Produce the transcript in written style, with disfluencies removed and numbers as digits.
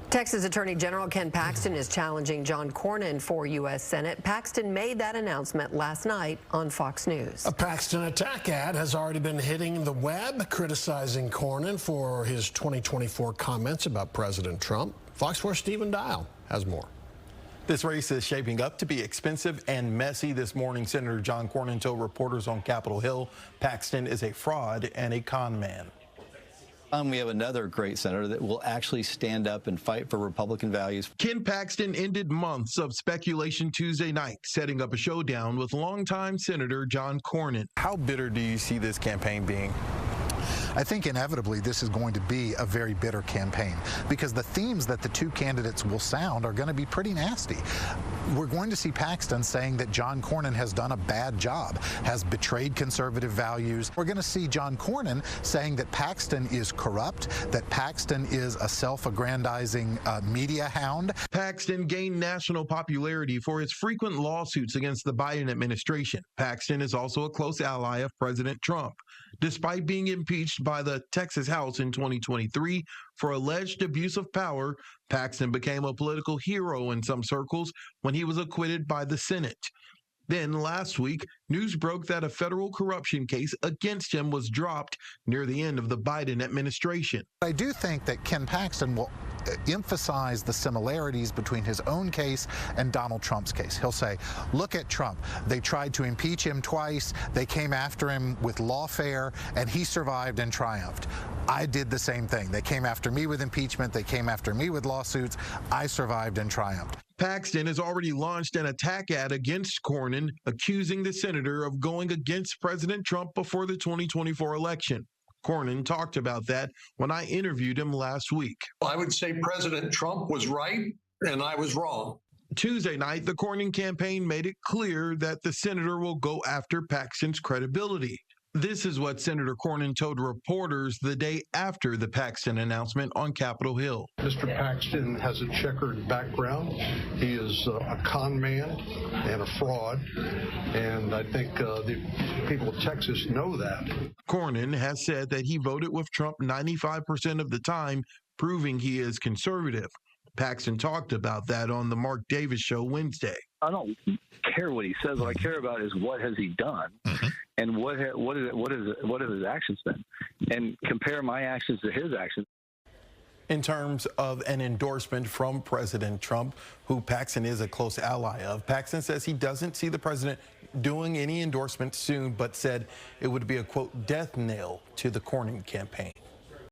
Texas Attorney General Ken Paxton is challenging John Cornyn for U.S. Senate. Paxton made that announcement last night on Fox News. A Paxton attack ad has already been hitting the web, criticizing Cornyn for his 2024 comments about President Trump. Fox 4's Stephen Dial has more. This race is shaping up to be expensive and messy. This morning, Senator John Cornyn told reporters on Capitol Hill Paxton is a fraud and a con man. We have another great senator that will actually stand up and fight for Republican values. Ken Paxton ended months of speculation Tuesday night, setting up a showdown with longtime Senator John Cornyn. How bitter do you see this campaign being? I think inevitably this is going to be a very bitter campaign because the themes that the two candidates will sound are going to be pretty nasty. We're going to see Paxton saying that John Cornyn has done a bad job, has betrayed conservative values. We're going to see John Cornyn saying that Paxton is corrupt, that Paxton is a self-aggrandizing media hound. Paxton gained national popularity for his frequent lawsuits against the Biden administration. Paxton is also a close ally of President Trump. Despite being impeached by the Texas House in 2023 for alleged abuse of power, Paxton became a political hero in some circles when he was acquitted by the Senate. Then last week, news broke that a federal corruption case against him was dropped near the end of the Biden administration. I do think that Ken Paxton will emphasize the similarities between his own case and Donald Trump's case. He'll say, look at Trump. They tried to impeach him twice. They came after him with lawfare, and he survived and triumphed. I did the same thing. They came after me with impeachment. They came after me with lawsuits. I survived and triumphed. Paxton has already launched an attack ad against Cornyn, accusing the senator of going against President Trump before the 2024 election. Cornyn talked about that when I interviewed him last week. I would say President Trump was right and I was wrong. Tuesday night, the Cornyn campaign made it clear that the senator will go after Paxton's credibility. This is what Senator Cornyn told reporters the day after the Paxton announcement on Capitol Hill. Mr. Paxton has a checkered background. He is a con man and a fraud, and I think the people of Texas know that. Cornyn has said that he voted with Trump 95% of the time, proving he is conservative. Paxton talked about that on the Mark Davis Show Wednesday. I don't care what he says. What I care about is what has he done, and what have his actions been, and compare my actions to his actions. In terms of an endorsement from President Trump, who Paxton is a close ally of, Paxton says he doesn't see the president doing any endorsement soon, but said it would be a, quote, death knell to the Cornyn campaign.